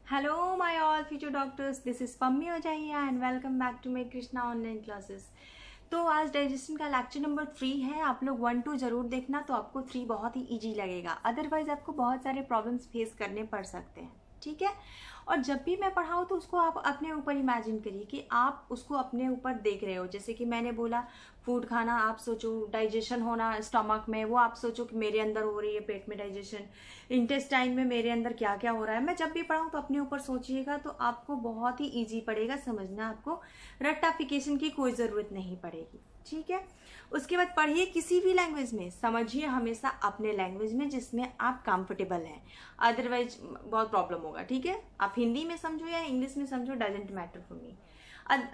Hello, my all future doctors. This is Pammi Ojaia and welcome back to my Krishna online classes. तो आज digestion का lecture number 3 है। आप लोग 1-2 जरूर देखना, तो आपको 3 बहुत ही इजी लगेगा। अदरवाइज आपको बहुत सारे प्रॉब्लम्स फेस करने पड़ सकते हैं, ठीक है। और जब भी मैं पढ़ाऊँ तो उसको आप अपने ऊपर इमेजिन करिए कि आप उसको अपने ऊपर देख रहे हो। जैसे कि मैंने बोला फूड खाना, आप सोचो डाइजेशन होना स्टमक में, वो आप सोचो कि मेरे अंदर हो रही है पेट में डाइजेशन, इंटेस्टाइन में मेरे अंदर क्या क्या हो रहा है। मैं जब भी पढ़ाऊँ तो अपने ऊपर सोचिएगा, तो आपको बहुत ही ईजी पड़ेगा समझना। आपको रट्टाफिकेशन की कोई ज़रूरत नहीं पड़ेगी, ठीक है। उसके बाद पढ़िए किसी भी लैंग्वेज में, समझिए हमेशा अपने लैंग्वेज में जिसमें आप कंफर्टेबल हैं। अदरवाइज बहुत प्रॉब्लम होगा, ठीक है। आप हिंदी में समझो या इंग्लिश में समझो, डजेंट मैटर फॉर मी।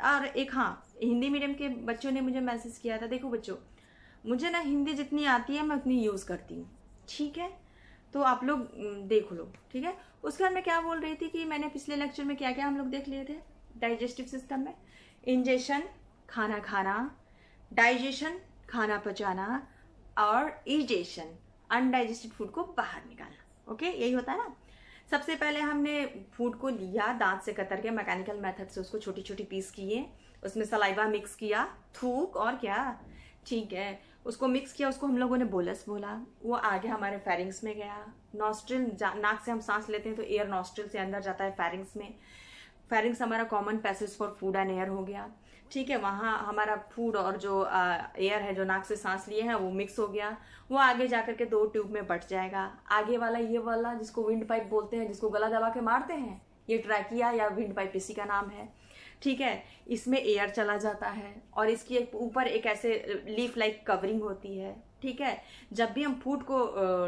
और एक हाँ, हिंदी मीडियम के बच्चों ने मुझे मैसेज किया था, देखो बच्चों मुझे ना हिंदी जितनी आती है मैं उतनी यूज़ करती हूँ, ठीक है। तो आप लोग देख लो, ठीक है। उसके बाद मैं क्या बोल रही थी कि मैंने पिछले लेक्चर में क्या क्या हम लोग देख लिए थे डाइजेस्टिव सिस्टम में। इंजेशन खाना खाना, डाइजेशन खाना पचाना, और इजेशन अनडाइजेस्टेड फूड को बाहर निकालना। ओके, यही होता है ना। सबसे पहले हमने फूड को लिया, दांत से कतर के मैकेनिकल मेथड से उसको छोटी छोटी पीस किए, उसमें सलाइवा मिक्स किया, थूक और क्या, ठीक है, उसको मिक्स किया, उसको हम लोगों ने बोलस बोला। वो आगे हमारे फेरिंग्स में गया। नॉस्ट्रिल, नाक से हम सांस लेते हैं तो एयर नॉस्ट्रिल से अंदर जाता है फेरिंग्स में। फेरिंग्स हमारा common passage for food and air हो गया, ठीक है। वहाँ हमारा फूड और जो एयर है जो नाक से सांस लिए हैं वो मिक्स हो गया। वो आगे जाकर के 2 ट्यूब में बट जाएगा। आगे वाला ये वाला जिसको विंड पाइप बोलते हैं, जिसको गला दबा के मारते हैं, ये ट्रैकिया या विंड पाइप इसी का नाम है, ठीक है। इसमें एयर चला जाता है और इसकी ऊपर एक ऐसे लीफ लाइक कवरिंग होती है, ठीक है। जब भी हम फूड को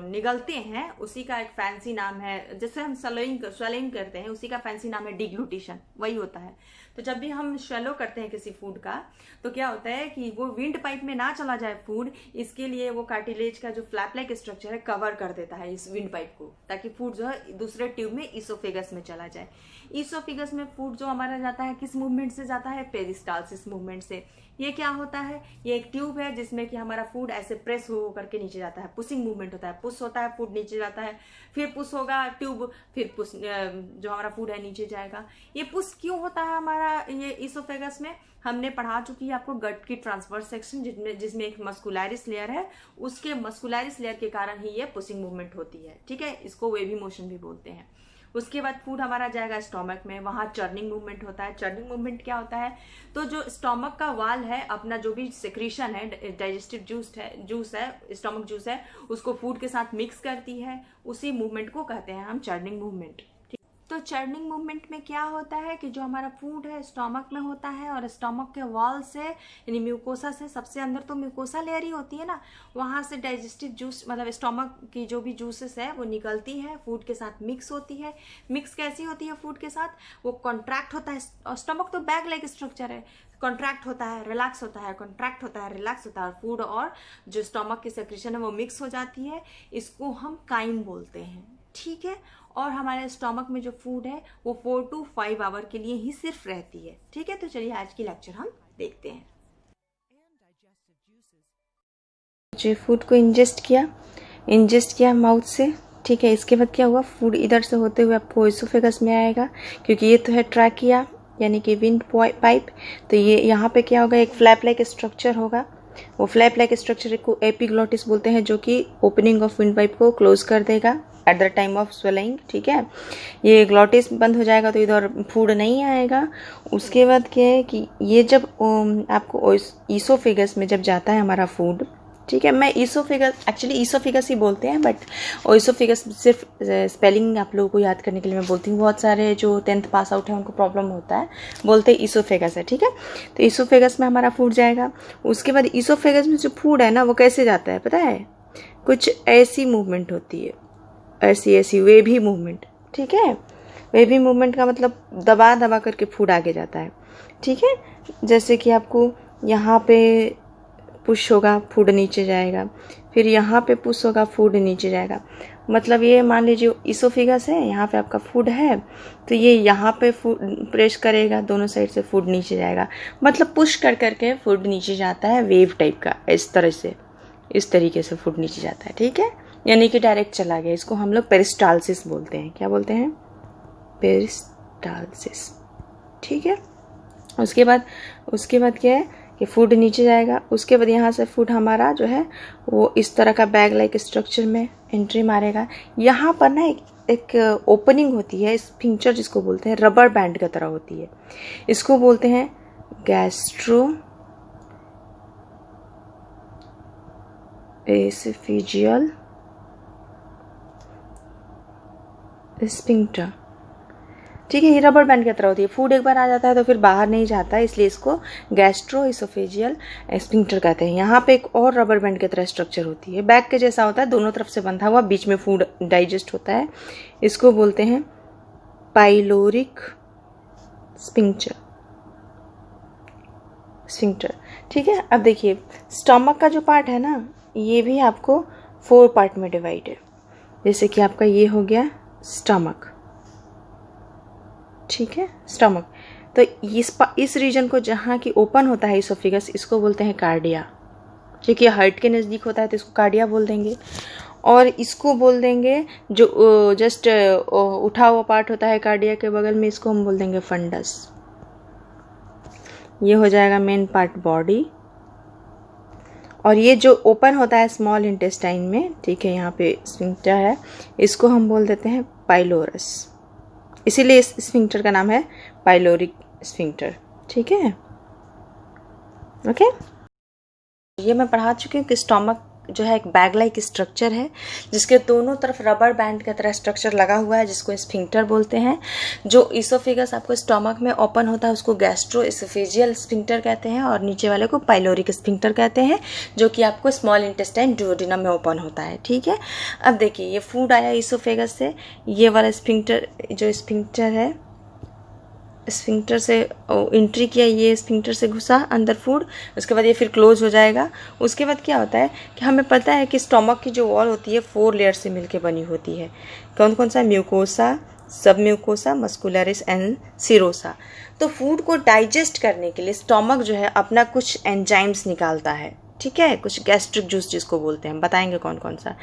निगलते हैं उसी का एक फैंसी नाम है, जैसे हम स्वेलिंग करते हैं उसी का फैंसी नाम है डिग्लूटिशन, वही होता है। तो जब भी हम स्वेलो करते हैं किसी फूड का, तो क्या होता है कि वो विंड पाइप में ना चला जाए फूड, इसके लिए वो कार्टिलेज का जो फ्लैप लाइक स्ट्रक्चर है कवर कर देता है इस विंड पाइप को, ताकि फूड जो है दूसरे ट्यूब में इसोफेगस में चला जाए। इसोफेगस में फूड जो हमारा जाता है किस मूवमेंट से जाता है, पेरिस्टालसिस मूवमेंट से। ये क्या होता है, ये एक ट्यूब है जिसमें कि हमारा फूड ऐसे प्रेस हो करके नीचे जाता है, पुशिंग मूवमेंट होता है, पुश होता है फूड नीचे जाता है, फिर पुश होगा ट्यूब, फिर पुश जो हमारा फूड है नीचे जाएगा। ये पुश क्यों होता है हमारा ये इसोफेगस में, हमने पढ़ा चुकी है आपको गट की ट्रांसवर्स सेक्शन, जिसमें एक मस्कुलरिस लेयर है, उसके मस्कुलरिस लेयर के कारण ही ये पुशिंग मूवमेंट होती है, ठीक है। इसको वेवी मोशन भी बोलते हैं। उसके बाद फूड हमारा जाएगा स्टोमक में, वहां चर्निंग मूवमेंट होता है। चर्निंग मूवमेंट क्या होता है, तो जो स्टोमक का वाल है अपना जो भी सेक्रीशन है, डाइजेस्टिव जूस है स्टोमक जूस है, उसको फूड के साथ मिक्स करती है, उसी मूवमेंट को कहते हैं हम चर्निंग मूवमेंट। तो चर्निंग मूवमेंट में क्या होता है कि जो हमारा फूड है स्टोमक में होता है, और स्टोमक के वॉल से यानी म्यूकोसा से, सबसे अंदर तो म्यूकोसा लेयर ही होती है ना, वहाँ से डाइजेस्टिव जूस मतलब स्टोमक की जो भी जूसेस है वो निकलती है, फूड के साथ मिक्स होती है। मिक्स कैसी होती है फूड के साथ, वो कॉन्ट्रैक्ट होता है। स्टोमक तो बैग लाइक स्ट्रक्चर है, कॉन्ट्रैक्ट होता है, रिलैक्स होता है, कॉन्ट्रैक्ट होता है, रिलैक्स होता है, और फूड और जो स्टोमक की सेक्रेशन है वो मिक्स हो जाती है। इसको हम काइम बोलते हैं, ठीक है। और हमारे स्टोमक में जो फूड है वो 4 to 5 आवर के लिए ही सिर्फ रहती है, ठीक है। तो चलिए आज की लेक्चर हम देखते हैं। जो फूड को इंजेस्ट किया माउथ से, ठीक है। इसके बाद क्या हुआ, फूड इधर से होते हुए आपको इसोफेगस में आएगा, क्योंकि ये तो है ट्रैकिया यानी कि विंड पाइप। तो ये यहाँ पे क्या होगा, एक फ्लैप लाइक स्ट्रक्चर होगा। वो फ्लैप लाइक स्ट्रक्चर को एपिग्लोटिस बोलते हैं, जो कि ओपनिंग ऑफ विंड पाइप को क्लोज कर देगा at the time of swelling, ठीक है। ये ग्लोटिस बंद हो जाएगा तो इधर फूड नहीं आएगा। उसके बाद क्या है कि ये जब आपको ईसोफेगस में जब जाता है हमारा फूड, ठीक है। मैं ईसोफेगस एक्चुअली ईसोफेगस ही बोलते हैं, बट ईसोफेगस सिर्फ स्पेलिंग आप लोगों को याद करने के लिए मैं बोलती हूँ। बहुत सारे जो 10th पास आउट है उनको प्रॉब्लम होता है, बोलते हैं ईसोफेगस है, ठीक है। तो ईसोफेगस में हमारा फूड जाएगा। उसके बाद ईसोफेगस में जो फूड है ना वो कैसे जाता है पता है, कुछ ऐसी मूवमेंट होती है, ऐसी वेवी मूवमेंट, ठीक है। वेवी मूवमेंट का मतलब दबा दबा करके फूड आगे जाता है, ठीक है। जैसे कि आपको यहाँ पे पुश होगा फूड नीचे जाएगा, फिर यहाँ पे पुश होगा फूड नीचे जाएगा। मतलब ये मान लीजिए इसोफेगस है, यहाँ पे आपका फूड है, तो ये यहाँ पे फूड प्रेस करेगा, दोनों साइड से फूड नीचे जाएगा। मतलब पुश कर करके फूड नीचे जाता है, वेव टाइप का, इस तरह से, इस तरीके से फूड नीचे जाता है, ठीक है। यानी कि डायरेक्ट चला गया। इसको हम लोग पेरिस्टालसिस बोलते हैं। क्या बोलते हैं, पेरिस्टालसिस। ठीक है, उसके बाद क्या है कि फूड नीचे जाएगा। उसके बाद यहाँ से फूड हमारा जो है वो इस तरह का बैग लाइक स्ट्रक्चर में एंट्री मारेगा। यहाँ पर ना एक ओपनिंग होती है, स्फिंक्टर जिसको बोलते हैं, रबर बैंड की तरह होती है। इसको बोलते हैं गैस्ट्रो एसोफेजियल स्फिंक्टर। ठीक है, ये रबर बैंड की तरह होती है। फूड एक बार आ जाता है तो फिर बाहर नहीं जाता है, इसलिए इसको गैस्ट्रो एसोफेजियल स्फिंक्टर कहते हैं। यहाँ पे एक और रबर बैंड की तरह स्ट्रक्चर होती है, बैग के जैसा होता है, दोनों तरफ से बंधा हुआ, बीच में फूड डाइजेस्ट होता है। इसको बोलते हैं पाइलोरिक स्फिंक्टर। ठीक है, अब देखिए स्टमक का जो पार्ट है ना, ये भी आपको 4 पार्ट में डिवाइड है। जैसे कि आपका ये हो गया स्टमक। ठीक है, स्टमक। तो इस रीजन को जहाँ की ओपन होता है इसोफेगस, इसको बोलते हैं कार्डिया। क्योंकि हार्ट के नज़दीक होता है तो इसको कार्डिया बोल देंगे। और इसको बोल देंगे जो जस्ट उठा हुआ पार्ट होता है कार्डिया के बगल में, इसको हम बोल देंगे फंडस। ये हो जाएगा मेन पार्ट बॉडी। और ये जो ओपन होता है स्मॉल इंटेस्टाइन में, ठीक है, यहाँ पे स्फिंक्टर है, इसको हम बोल देते हैं पाइलोरस। इसीलिए इस स्फिंक्टर का नाम है पाइलोरिक स्फिंक्टर। ठीक है, ओके। ये मैं पढ़ा चुकी हूँ कि स्टमक जो है एक बैग लाइक स्ट्रक्चर है, जिसके दोनों तरफ रबर बैंड की तरह स्ट्रक्चर लगा हुआ है, जिसको स्फिंक्टर बोलते हैं। जो इसोफेगस आपको स्टमक में ओपन होता है उसको गैस्ट्रो एसोफेजियल स्फिंक्टर कहते हैं, और नीचे वाले को पाइलोरिक स्फिंक्टर कहते हैं, जो कि आपको स्मॉल इंटेस्टाइन डुओडेनम में ओपन होता है। ठीक है, अब देखिए ये फूड आया इसोफेगस से, ये वाला स्फिंक्टर जो स्फिंक्टर है, स्फिंक्टर से एंट्री किया, ये स्फिंक्टर से घुसा अंदर फूड, उसके बाद ये फिर क्लोज हो जाएगा। उसके बाद क्या होता है कि हमें पता है कि स्टमक की जो वॉल होती है 4 लेयर से मिलके बनी होती है। कौन कौन सा? म्यूकोसा, सब म्यूकोसा, मस्कुलरिस एंड सिरोसा। तो फूड को डाइजेस्ट करने के लिए स्टमक जो है अपना कुछ एंजाइम्स निकालता है। ठीक है, कुछ गैस्ट्रिक जूस जिसको बोलते हैं, बताएंगे कौन कौन सा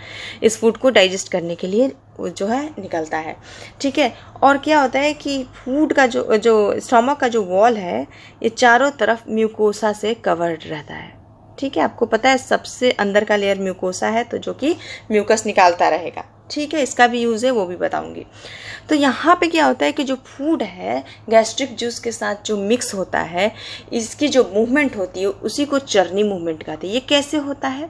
इस फूड को डाइजेस्ट करने के लिए जो है निकलता है। ठीक है, और क्या होता है कि फूड का जो स्टमक का जो वॉल है, ये चारों तरफ म्यूकोसा से कवर्ड रहता है। ठीक है, आपको पता है सबसे अंदर का लेयर म्यूकोसा है, तो जो कि म्यूकस निकालता रहेगा। ठीक है, इसका भी यूज़ है, वो भी बताऊंगी। तो यहाँ पे क्या होता है कि जो फूड है गैस्ट्रिक जूस के साथ जो मिक्स होता है, इसकी जो मूवमेंट होती है उसी को चरनी मूवमेंट कहते हैं। ये कैसे होता है?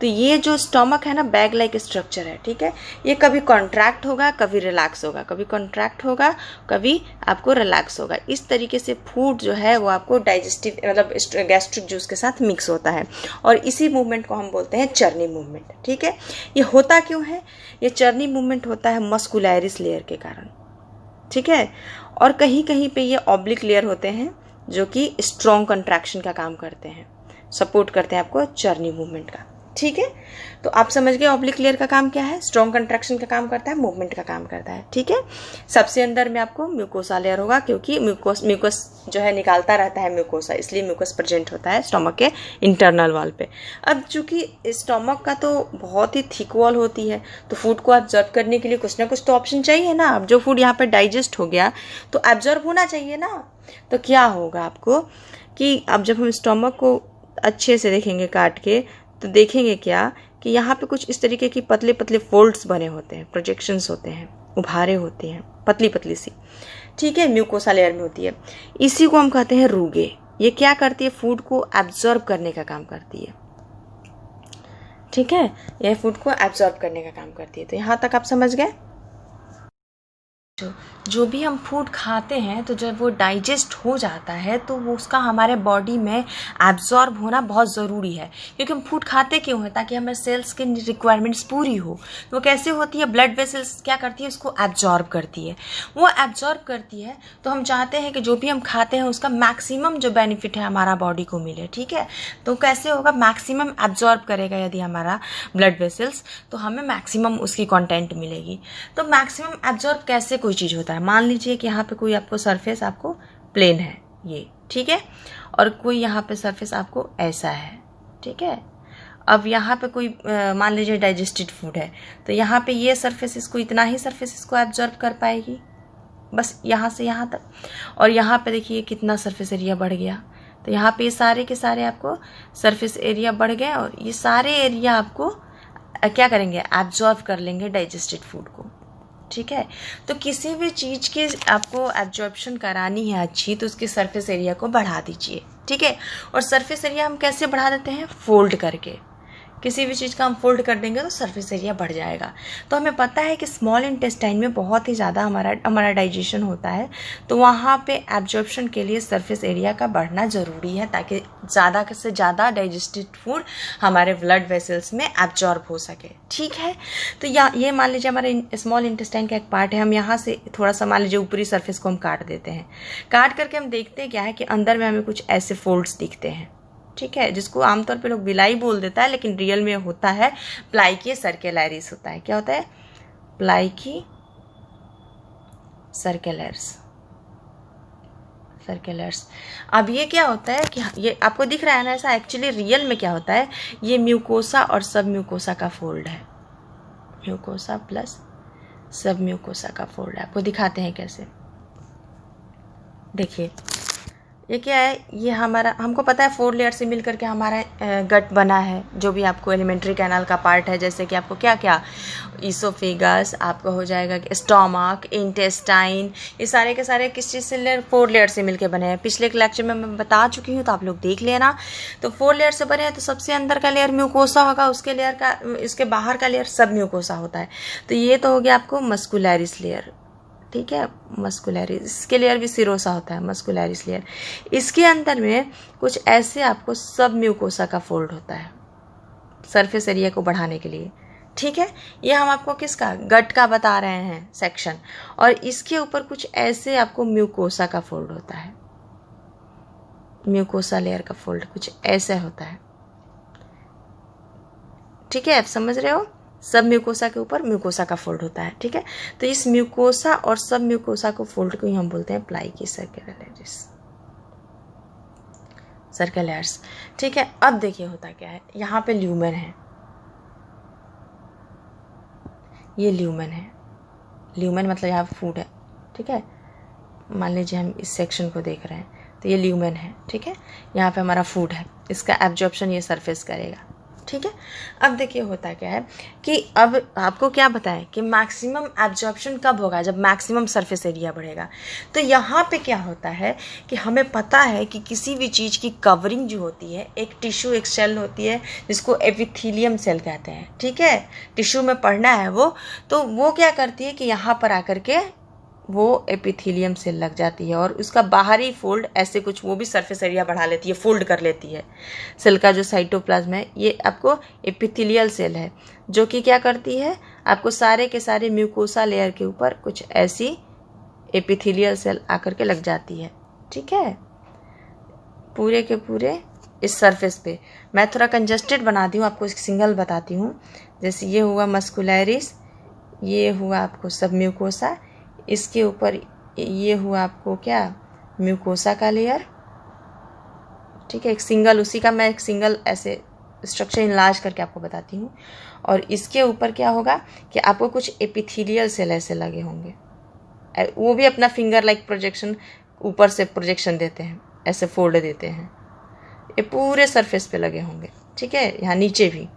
तो ये जो स्टमक है ना, बैग लाइक स्ट्रक्चर है। ठीक है, ये कभी कॉन्ट्रैक्ट होगा, कभी रिलैक्स होगा, कभी कॉन्ट्रैक्ट होगा, कभी आपको रिलैक्स होगा। इस तरीके से फूड जो है वो आपको डाइजेस्टिव मतलब गैस्ट्रिक जूस के साथ मिक्स होता है, और इसी मूवमेंट को हम बोलते हैं चरनी मूवमेंट। ठीक है, ये होता क्यों है? ये चरनी मूवमेंट होता है मस्कुलरिस लेयर के कारण। ठीक है, और कहीं कहीं पे ये ऑब्लिक लेयर होते हैं जो कि स्ट्रॉन्ग कंट्रैक्शन का काम करते हैं, सपोर्ट करते हैं आपको चरनी मूवमेंट का। ठीक है, तो आप समझ गए ऑब्लिक लेयर का काम क्या है? स्ट्रॉन्ग कंट्रैक्शन का काम करता है, मूवमेंट का काम करता है। ठीक है, सबसे अंदर में आपको म्यूकोसा लेयर होगा, क्योंकि म्यूकस जो है निकालता रहता है म्यूकोसा, इसलिए म्यूकस प्रेजेंट होता है स्टमक के इंटरनल वॉल पे। अब चूंकि स्टमक का तो बहुत ही थिक वॉल होती है, तो फूड को एब्जॉर्ब करने के लिए कुछ ना कुछ तो ऑप्शन चाहिए ना। अब जो फूड यहाँ पर डाइजेस्ट हो गया तो एब्जॉर्ब होना चाहिए ना। तो क्या होगा आपको कि अब जब हम स्टमक को अच्छे से देखेंगे काट के, तो देखेंगे क्या कि यहाँ पे कुछ इस तरीके की पतले पतले फोल्ड्स बने होते हैं, प्रोजेक्शंस होते हैं, उभारे होते हैं, पतली पतली सी। ठीक है, म्यूकोसा लेयर में होती है। इसी को हम कहते हैं रूगे। ये क्या करती है? फूड को एब्जॉर्ब करने का काम करती है। ठीक है, यह फूड को एब्जॉर्ब करने का काम करती है। तो यहाँ तक आप समझ गए? जो भी हम फूड खाते हैं तो जब वो डाइजेस्ट हो जाता है तो वो उसका हमारे बॉडी में एब्जॉर्ब होना बहुत ज़रूरी है। क्योंकि हम फूड खाते क्यों हैं? ताकि हमारे सेल्स की रिक्वायरमेंट्स पूरी हो। तो वो कैसे होती है? ब्लड वेसल्स क्या करती है? उसको एब्जॉर्ब करती है। वो एब्जॉर्ब करती है तो हम चाहते हैं कि जो भी हम खाते हैं उसका मैक्सिमम जो बेनिफिट है हमारा बॉडी को मिले। ठीक है, तो कैसे होगा? मैक्सिमम एब्जॉर्ब करेगा यदि हमारा ब्लड वेसल्स, तो हमें मैक्सिमम उसकी कंटेंट मिलेगी। तो मैक्सिमम एब्जॉर्ब कैसे कोई चीज़ होता है? मान लीजिए कि यहाँ पे कोई आपको सरफेस आपको प्लेन है ये, ठीक है, और कोई यहाँ पे सरफेस आपको ऐसा है। ठीक है, अब यहाँ पे कोई मान लीजिए डाइजेस्टेड फूड है, तो यहाँ पे ये सरफेस इसको इतना ही सरफेस इसको एब्जॉर्ब कर पाएगी। बस यहाँ से यहाँ तक। और यहाँ पे देखिए कितना सरफेस एरिया बढ़ गया। तो यहाँ पे ये सारे के सारे आपको सरफेस एरिया बढ़ गए और ये सारे एरिया आपको क्या करेंगे, एब्जॉर्व कर लेंगे डाइजेस्टेड फूड को। ठीक है, तो किसी भी चीज़ की आपको एब्जॉर्प्शन करानी है अच्छी, तो उसके सरफेस एरिया को बढ़ा दीजिए। ठीक है, और सरफेस एरिया हम कैसे बढ़ा देते हैं, फोल्ड करके। किसी भी चीज़ का हम फोल्ड कर देंगे तो सरफेस एरिया बढ़ जाएगा। तो हमें पता है कि स्मॉल इंटेस्टाइन में बहुत ही ज़्यादा हमारा डाइजेशन होता है, तो वहाँ पे एब्जॉर्प्शन के लिए सरफेस एरिया का बढ़ना ज़रूरी है, ताकि ज़्यादा से ज़्यादा डाइजेस्टेड फूड हमारे ब्लड वेसल्स में एब्जॉर्ब हो सके। ठीक है, तो ये मान लीजिए हमारे स्मॉल इंटेस्टाइन का एक पार्ट है, हम यहाँ से थोड़ा सा मान लीजिए ऊपरी सरफेस को हम काट देते हैं। काट करके हम देखते हैं क्या है कि अंदर में हमें कुछ ऐसे फोल्ड्स दिखते हैं। ठीक है, जिसको आमतौर पे लोग विलाई बोल देता है, लेकिन रियल में होता है प्लाइकी सर्कुलैरिस होता है। क्या होता है, प्लाइकी सर्कुलर्स। अब ये क्या होता है कि ये आपको दिख रहा है ना ऐसा, एक्चुअली रियल में क्या होता है, ये म्यूकोसा और सब म्यूकोसा का फोल्ड है। म्यूकोसा प्लस सब म्यूकोसा का फोल्ड है। आपको दिखाते हैं कैसे। देखिए ये क्या है, ये हमारा, हमको पता है 4 लेयर से मिलकर के हमारा गट बना है, जो भी आपको एलिमेंट्री कैनाल का पार्ट है। जैसे कि आपको क्या क्या, ईसोफेगस, आपका हो जाएगा स्टोमक, इंटेस्टाइन, ये सारे के सारे किस चीज़ से 4 लेयर से मिलके बने हैं। पिछले एक लेक्चर में मैं बता चुकी हूँ, तो आप लोग देख लेना। तो 4 लेयर से बने हैं, तो सबसे अंदर का लेयर म्यूकोसा होगा, उसके लेयर का, इसके बाहर का लेयर सब म्यूकोसा होता है। तो ये तो हो गया आपको मस्कुलैरिस लेयर। ठीक है, मस्कुलैरिस, इसके लेयर भी सिरोसा होता है, मस्कुलैरिस लेयर। इसके अंदर में कुछ ऐसे आपको सब म्यूकोसा का फोल्ड होता है सरफेस एरिया को बढ़ाने के लिए। ठीक है, ये हम आपको किसका, गट का बता रहे हैं सेक्शन। और इसके ऊपर कुछ ऐसे आपको म्यूकोसा का फोल्ड होता है, म्यूकोसा लेयर का फोल्ड कुछ ऐसा होता है। ठीक है, आप समझ रहे हो, सब म्यूकोसा के ऊपर म्यूकोसा का फोल्ड होता है। ठीक है, तो इस म्यूकोसा और सब म्यूकोसा को फोल्ड को ही हम बोलते हैं प्लाइकी सर्कुलर्स। ठीक है, अब देखिए होता क्या है, यहाँ पे ल्यूमेन है, ये ल्यूमेन है। ल्यूमेन मतलब यहाँ फूड है। ठीक है, मान लीजिए हम इस सेक्शन को देख रहे हैं, तो ये ल्यूमेन है। ठीक है, यहाँ पे हमारा फूड है, इसका एब्जॉर्प्शन ये सरफेस करेगा। ठीक है, अब देखिए होता क्या है कि अब आपको क्या बताएं कि मैक्सिमम एब्जॉर्प्शन कब होगा, जब मैक्सिमम सरफेस एरिया बढ़ेगा। तो यहाँ पे क्या होता है कि हमें पता है कि किसी भी चीज़ की कवरिंग जो होती है, एक टिश्यू, एक सेल होती है जिसको एपिथेलियम सेल कहते हैं। ठीक है, टिश्यू में पढ़ना है वो, तो वो क्या करती है कि यहाँ पर आकर के वो एपिथेलियम सेल लग जाती है, और उसका बाहरी फोल्ड ऐसे कुछ, वो भी सरफेस एरिया बढ़ा लेती है, फोल्ड कर लेती है। सेल का जो साइटोप्लाज्म है, ये आपको एपिथेलियल सेल है, जो कि क्या करती है, आपको सारे के सारे म्यूकोसा लेयर के ऊपर कुछ ऐसी एपिथेलियल सेल आकर के लग जाती है। ठीक है, पूरे के पूरे इस सरफेस पे। मैं थोड़ा कंजस्टेड बना दी हूँ, आपको सिंगल बताती हूँ। जैसे ये हुआ मस्कुलैरिस, ये हुआ आपको सब म्यूकोसा, इसके ऊपर ये हुआ आपको क्या, म्यूकोसा का लेयर। ठीक है, एक सिंगल, उसी का मैं एक सिंगल ऐसे स्ट्रक्चर इनलार्ज करके आपको बताती हूँ। और इसके ऊपर क्या होगा कि आपको कुछ एपिथेलियल सेल ऐसे लगे होंगे, वो भी अपना फिंगर लाइक प्रोजेक्शन ऊपर से प्रोजेक्शन देते हैं, ऐसे फोल्ड देते हैं, ये पूरे सरफेस पे लगे होंगे। ठीक है, यहाँ नीचे भी।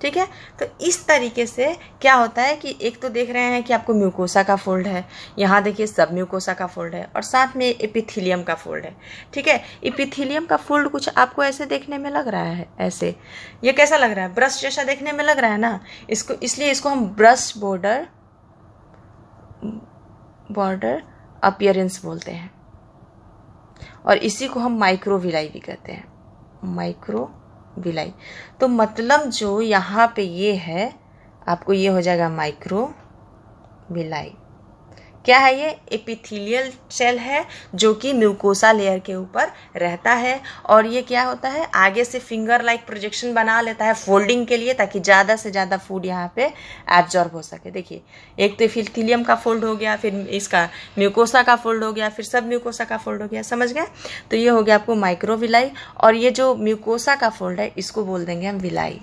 ठीक है, तो इस तरीके से क्या होता है कि एक तो देख रहे हैं कि आपको म्यूकोसा का फोल्ड है, यहाँ देखिए सब म्यूकोसा का फोल्ड है, और साथ में एपिथेलियम का फोल्ड है। ठीक है, एपिथेलियम का फोल्ड कुछ आपको ऐसे देखने में लग रहा है, ऐसे, ये कैसा लग रहा है, ब्रश जैसा देखने में लग रहा है ना, इसको, इसलिए इसको हम ब्रश बॉर्डर अपीयरेंस बोलते हैं, और इसी को हम माइक्रोविलाई भी कहते हैं, माइक्रोविलाई। तो मतलब जो यहाँ पे ये है, आपको ये हो जाएगा माइक्रोविलाई। क्या है ये, एपिथेलियल सेल है जो कि म्यूकोसा लेयर के ऊपर रहता है, और ये क्या होता है, आगे से फिंगर लाइक प्रोजेक्शन बना लेता है फोल्डिंग के लिए, ताकि ज़्यादा से ज़्यादा फूड यहाँ पे एब्जॉर्ब हो सके। देखिए, एक तो एपिथेलियम का फोल्ड हो गया, फिर इसका म्यूकोसा का फोल्ड हो गया, फिर सब म्यूकोसा का फोल्ड हो गया, समझ गए। तो ये हो गया आपको माइक्रोविलाई, और ये जो म्यूकोसा का फोल्ड है इसको बोल देंगे हम विलाई।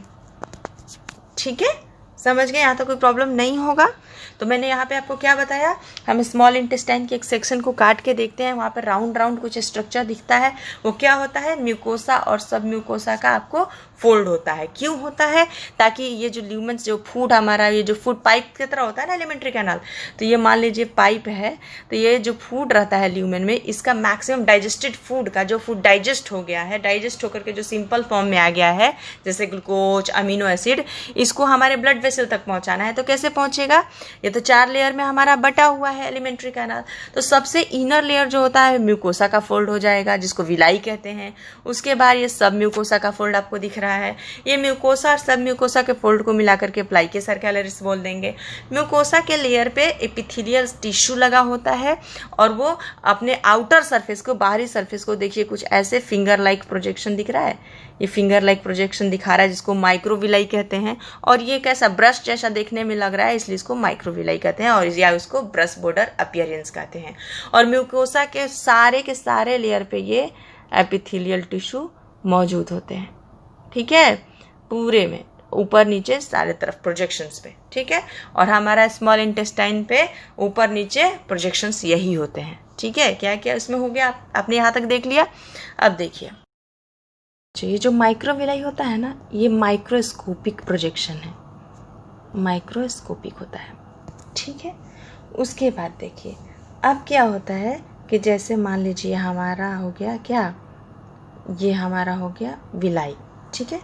ठीक है, समझ गए? यहाँ तो कोई प्रॉब्लम नहीं होगा। तो मैंने यहाँ पे आपको क्या बताया, हम स्मॉल इंटेस्टाइन के एक सेक्शन को काट के देखते हैं, वहाँ पर राउंड राउंड कुछ स्ट्रक्चर दिखता है। वो क्या होता है, म्यूकोसा और सब म्यूकोसा का आपको फोल्ड होता है। क्यों होता है? ताकि ये जो ल्यूमेंस, जो फूड हमारा, ये जो फूड पाइप की तरह होता है ना एलिमेंट्री कैनाल, तो ये मान लीजिए पाइप है, तो ये जो फूड रहता है ल्यूमेन में, इसका मैक्सिमम डाइजेस्टेड फूड का जो फूड डाइजेस्ट हो गया है, डाइजेस्ट होकर के जो सिंपल फॉर्म में आ गया है, जैसे ग्लूकोज, अमीनो एसिड, इसको हमारे ब्लड वेसल तक पहुंचाना है। तो कैसे पहुंचेगा? ये तो 4 लेयर में हमारा बटा हुआ है एलिमेंट्री कैनाल। तो सबसे इनर लेयर जो होता है म्यूकोसा का फोल्ड हो जाएगा, जिसको विलाई कहते हैं। उसके बाद ये सब म्यूकोसा का फोल्ड आपको दिख रहा है। ये म्यूकोसा और सब म्यूकोसा के फोल्ड को मिलाकर के प्लाइके सर्कुलरिस बोल देंगे। म्यूकोसा के लेयर पे एपिथेलियल टिश्यू लगा होता है और वो अपने आउटर सरफेस को, बाहरी सरफेस को देखिए कुछ ऐसे फिंगर लाइक प्रोजेक्शन दिख रहा है। ये फिंगर लाइक प्रोजेक्शन दिखा रहा है, जिसको माइक्रोविलाई कहते हैं। और ये कैसा ब्रश जैसा देखने में लग रहा है, इसलिए इसको माइक्रोविलाई कहते हैं, और या उसको ब्रश बॉर्डर अपीयरेंस कहते हैं। और म्यूकोसा के सारे लेयर पे ये एपिथेलियल टिश्यू मौजूद होते हैं। ठीक है, पूरे में ऊपर नीचे सारे तरफ प्रोजेक्शंस पे। ठीक है, और हमारा स्मॉल इंटेस्टाइन पे ऊपर नीचे प्रोजेक्शंस यही होते हैं। ठीक है, क्या क्या इसमें हो गया, आपने यहाँ तक देख लिया। अब देखिए, ये जो माइक्रोविलाई होता है ना, ये माइक्रोस्कोपिक प्रोजेक्शन है, माइक्रोस्कोपिक होता है। ठीक है, उसके बाद देखिए अब क्या होता है कि जैसे मान लीजिए हमारा हो गया क्या, ये हमारा हो गया विलाई। ठीक है,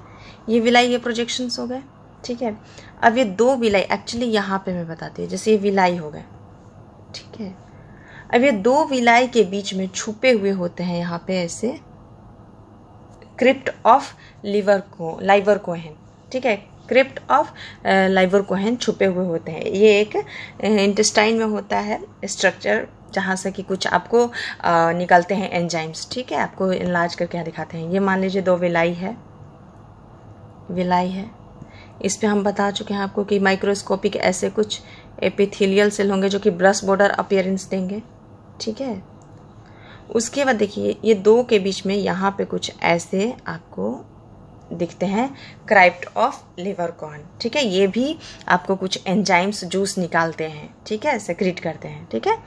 ये विलाई, ये प्रोजेक्शंस हो गए। ठीक है, अब ये 2 विलाई, एक्चुअली यहाँ पे मैं बताती हूँ, जैसे ये विलाई हो गए। ठीक है, अब ये 2 विलाई के बीच में छुपे हुए होते हैं यहाँ पे ऐसे क्रिप्ट ऑफ लाइवर कोहेन। ठीक है, क्रिप्ट ऑफ लाइवर कोहेन छुपे हुए होते हैं। ये एक इंटेस्टाइन में होता है स्ट्रक्चर, जहाँ से कि कुछ आपको निकलते हैं एंजाइम्स। ठीक है, आपको इलाज करके यहाँ दिखाते हैं। ये मान लीजिए 2 विलाई है, इस पे हम बता चुके हैं आपको कि माइक्रोस्कोपिक ऐसे कुछ एपिथेलियल सेल होंगे जो कि ब्रश बॉर्डर अपीयरेंस देंगे। ठीक है, उसके बाद देखिए ये 2 के बीच में यहाँ पे कुछ ऐसे आपको दिखते हैं क्राइप्ट ऑफ लिवर कोहेन। ठीक है, ये भी आपको कुछ एंजाइम्स जूस निकालते हैं। ठीक है, सेक्रेट करते हैं। ठीक है,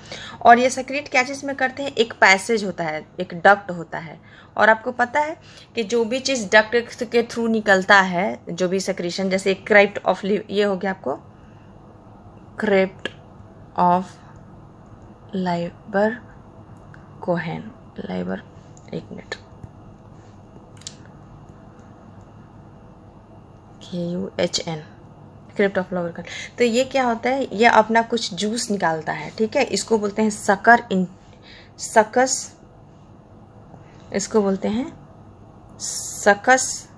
और ये सेक्रेट क्या चीज़ में करते हैं, एक पैसेज होता है, एक डक्ट होता है। और आपको पता है कि जो भी चीज़ डक्ट के थ्रू निकलता है, जो भी सेक्रेशन, जैसे क्राइप्ट ऑफ ये हो गया आपको क्राइप्ट ऑफ लाइवर कोहेन, लाइवर, एक minute, KUHN, crypt of liver Cohen. तो ये क्या होता है, ये अपना कुछ जूस निकालता है। ठीक है, इसको बोलते हैं सकस, इसको बोलते हैं सकस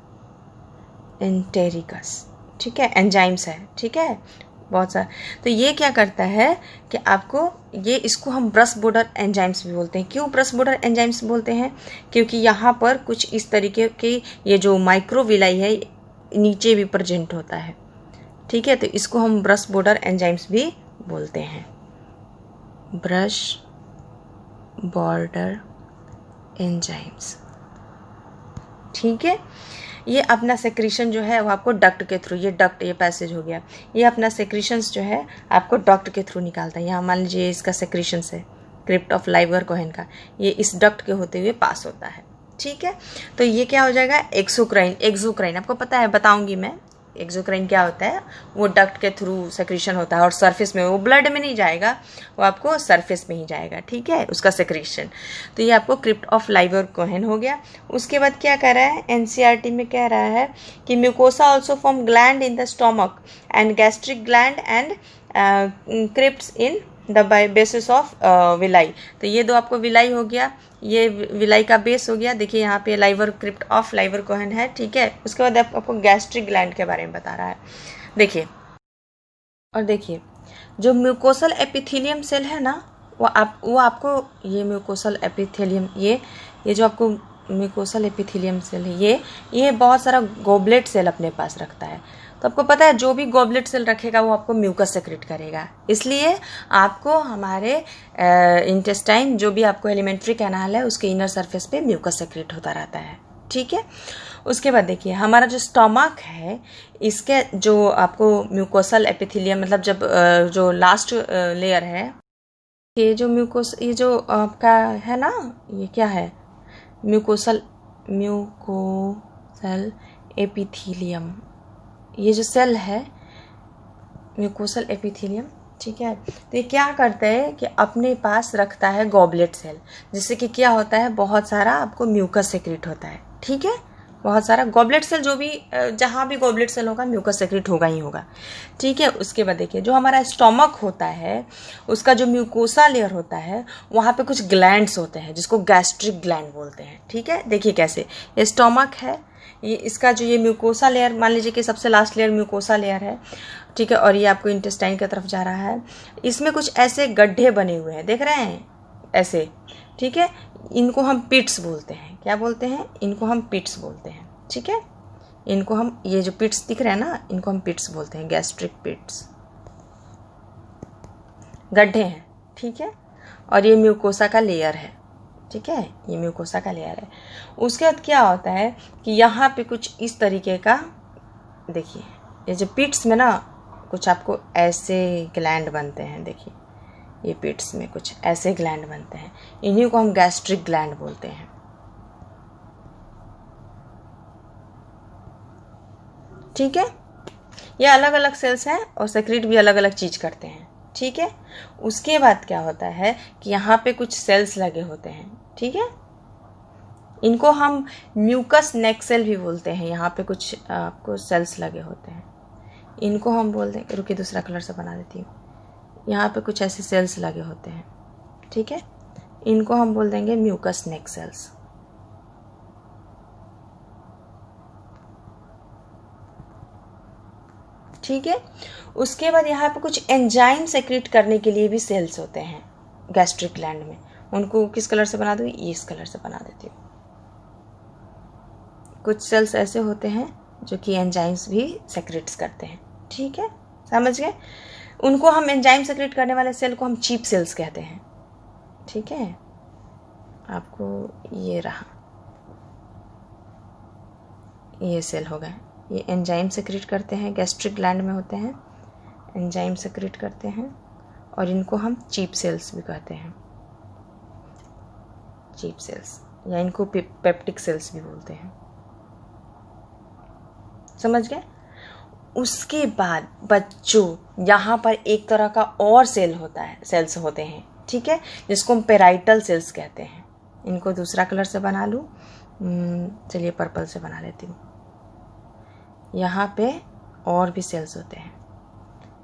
एंटेरिकस। ठीक है, एंजाइम्स है। ठीक है, बहुत सारा। तो ये क्या करता है कि आपको ये, इसको हम ब्रश बॉर्डर एंजाइम्स भी बोलते हैं। क्यों ब्रश बॉर्डर एंजाइम्स बोलते हैं? क्योंकि यहाँ पर कुछ इस तरीके के ये जो माइक्रोविलाई है नीचे भी प्रेजेंट होता है। ठीक है, तो इसको हम ब्रश बॉर्डर एंजाइम्स भी बोलते हैं, ब्रश बॉर्डर एंजाइम्स। ठीक है, ये अपना सेक्रीशन जो है वो आपको डक्ट के थ्रू, ये डक्ट, ये पैसेज हो गया, ये अपना सेक्रीशंस जो है आपको डक्ट के थ्रू निकालता है। यहाँ मान लीजिए इसका सेक्रीशंस है क्रिप्ट ऑफ लाइवर कोहेन का, ये इस डक्ट के होते हुए पास होता है। ठीक है, तो ये क्या हो जाएगा, एक्सोक्राइन आपको पता है, बताऊंगी मैं एक्सोक्राइन क्या होता है। वो डक्ट के थ्रू सेक्रीशन होता है और सरफेस में, वो ब्लड में नहीं जाएगा, वो आपको सरफेस में ही जाएगा। ठीक है, उसका सेक्रीशन। तो ये आपको क्रिप्ट ऑफ लाइवर कोहेन हो गया। उसके बाद क्या कह रहा है, एनसीईआरटी में कह रहा है कि mucosa also form gland in the stomach and gastric gland and crypts in the basis of villi. तो ये 2 आपको विलाई हो गया, ये विलाई का बेस हो गया। देखिए यहाँ पे liver, crypt of liver Cohen है। ठीक है, उसके बाद आपको गैस्ट्रिक ग्लैंड के बारे में बता रहा है। देखिए, और देखिए जो म्यूकोसल एपिथेलियम सेल है ना, वो आपको ये म्यूकोसल एपिथेलियम, ये जो आपको म्यूकोसल एपिथेलियम सेल है, ये बहुत सारा गोबलेट सेल अपने पास रखता है। तो आपको पता है जो भी गॉबलेट सेल रखेगा वो आपको म्यूकस सेक्रेट करेगा। इसलिए आपको हमारे इंटेस्टाइन, जो भी आपको एलिमेंट्री कैनाल है, उसके इनर सरफेस पे म्यूकस सेक्रेट होता रहता है। ठीक है। उसके बाद देखिए हमारा जो स्टमक है, इसके जो आपको म्यूकोसल एपिथेलियम मतलब जब जो लास्ट लेयर है, ये जो ये जो आपका है ना, ये क्या है, म्यूकोसल एपिथेलियम, ये जो सेल है म्यूकोसल एपिथेलियम, ठीक है। तो ये क्या करता है कि अपने पास रखता है गॉबलेट सेल, जिससे कि क्या होता है, बहुत सारा आपको म्यूकस सेक्रेट होता है, ठीक है। बहुत सारा गॉबलेट सेल, जो भी जहाँ भी गॉबलेट सेल होगा म्यूकस सेक्रेट होगा ही होगा, ठीक है। उसके बाद देखिए जो हमारा स्टमक होता है, उसका जो म्यूकोसा लेयर होता है, वहाँ पे कुछ ग्लैंड्स होते हैं जिसको गैस्ट्रिक ग्लैंड बोलते हैं, ठीक है। देखिए कैसे, ये स्टमक है, ये इसका जो ये म्यूकोसा लेयर, मान लीजिए कि सबसे लास्ट लेयर म्यूकोसा लेयर है, ठीक है। और ये आपको इंटेस्टाइन की तरफ जा रहा है, इसमें कुछ ऐसे गड्ढे बने हुए हैं, देख रहे हैं ऐसे, ठीक है। इनको हम पिट्स बोलते हैं, क्या बोलते हैं, इनको हम पिट्स बोलते हैं, ठीक है। इनको हम, ये जो पिट्स दिख रहे हैं ना, इनको हम पिट्स बोलते हैं, गैस्ट्रिक पिट्स, गड्ढे हैं, ठीक है। और ये म्यूकोसा का लेयर है, ठीक है, ये म्यूकोसा का लेयर है। उसके बाद क्या होता है कि यहाँ पे कुछ इस तरीके का, देखिए ये जो पिट्स में ना कुछ आपको ऐसे ग्लैंड बनते हैं, देखिए ये पिट्स में कुछ ऐसे ग्लैंड बनते हैं, इन्हीं को हम गैस्ट्रिक ग्लैंड बोलते हैं, ठीक है। ये अलग अलग सेल्स हैं और सेक्रेट भी अलग अलग चीज़ करते हैं, ठीक है। उसके बाद क्या होता है कि यहाँ पे कुछ सेल्स लगे होते हैं, ठीक है। इनको हम म्यूकस नेक सेल भी बोलते हैं, यहाँ पे कुछ आपको सेल्स लगे होते हैं, इनको हम बोल देंगे, रुकिए दूसरा कलर से बना देती हूँ, यहाँ पे कुछ ऐसे सेल्स लगे होते हैं, ठीक है। इनको हम बोल देंगे म्यूकस नेक सेल्स, ठीक है। उसके बाद यहाँ पे कुछ एंजाइम सेक्रेट करने के लिए भी सेल्स होते हैं गैस्ट्रिक ग्लैंड में, उनको किस कलर से बना दूँ, ये इस कलर से बना देती हूँ। कुछ सेल्स ऐसे होते हैं जो कि एंजाइम्स भी सेक्रेट्स करते हैं, ठीक है, समझ गए। उनको हम एंजाइम सेक्रेट करने वाले सेल को हम चीप सेल्स कहते हैं, ठीक है। आपको ये रहा, ये सेल हो गए, ये एंजाइम सेक्रेट करते हैं, गैस्ट्रिक ग्लैंड में होते हैं, एंजाइम सेक्रेट करते हैं, और इनको हम चीप सेल्स भी कहते हैं, चीप सेल्स, या इनको पेप्टिक सेल्स भी बोलते हैं, समझ गए। उसके बाद बच्चों यहाँ पर एक तरह का और सेल होता है, सेल्स होते हैं, ठीक है, जिसको हम पेराइटल सेल्स कहते हैं। इनको दूसरा कलर से बना लूँ, चलिए पर्पल से बना लेती हूँ। यहाँ पे और भी सेल्स होते हैं,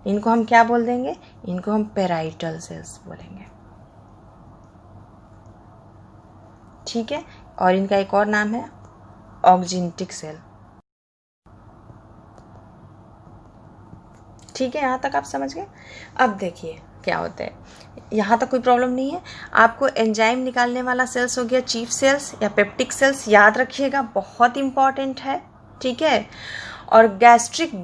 इनको हम क्या बोल देंगे, इनको हम पेराइटल सेल्स बोलेंगे, ठीक है। और इनका एक और नाम है ऑक्जिंटिक सेल, ठीक है। यहाँ तक आप समझ गए। अब देखिए क्या होता है, यहाँ तक कोई प्रॉब्लम नहीं है। आपको एंजाइम निकालने वाला सेल्स हो गया चीफ सेल्स या पेप्टिक सेल्स, याद रखिएगा, बहुत इंपॉर्टेंट है, ठीक है। और गैस्ट्रिक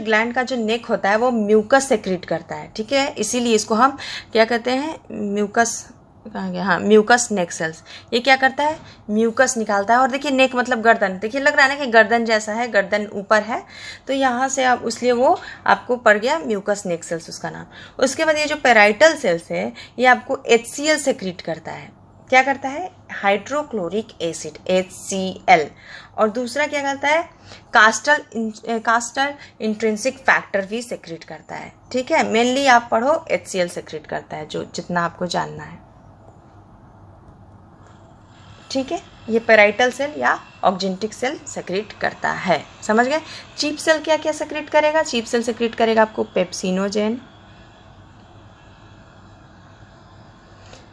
ग्लैंड का जो नेक होता है वो म्यूकस सेक्रेट करता है, ठीक है। इसीलिए इसको हम क्या कहते हैं, म्यूकस, कहाँ गया, हाँ, म्यूकस नेक सेल्स। ये क्या करता है, म्यूकस निकालता है। और देखिए नेक मतलब गर्दन, देखिए लग रहा है ना कि गर्दन जैसा है, गर्दन ऊपर है, तो यहाँ से आप, इसलिए वो आपको पड़ गया म्यूकस नेक सेल्स उसका नाम। उसके बाद ये जो पेराइटल सेल्स है, ये आपको HCl सेक्रेट करता है, क्या करता है, हाइड्रोक्लोरिक एसिड HCl। और दूसरा क्या करता है, कास्टल इंट्रिंसिक फैक्टर भी सेक्रेट करता है, ठीक है। मेनली आप पढ़ो HCl सेक्रेट करता है, जो जितना आपको जानना है, ठीक है। ये पेराइटल सेल या ऑक्जिंटिक सेल सेक्रेट करता है, समझ गए। चीप सेल क्या क्या सेक्रेट करेगा, चीप सेल सेक्रेट करेगा आपको पेप्सिनोजेन,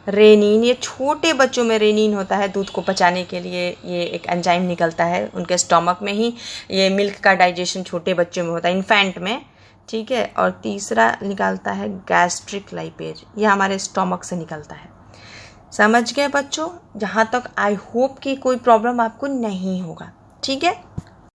रेनिन, ये छोटे बच्चों में रेनिन होता है दूध को पचाने के लिए, ये एक एंजाइम निकलता है उनके स्टमक में ही, ये मिल्क का डाइजेशन छोटे बच्चों में होता है, इन्फेंट में, ठीक है। और तीसरा निकलता है गैस्ट्रिक लाइपेज, ये हमारे स्टमक से निकलता है, समझ गए बच्चों। जहाँ तक आई होप कि कोई प्रॉब्लम आपको नहीं होगा, ठीक है।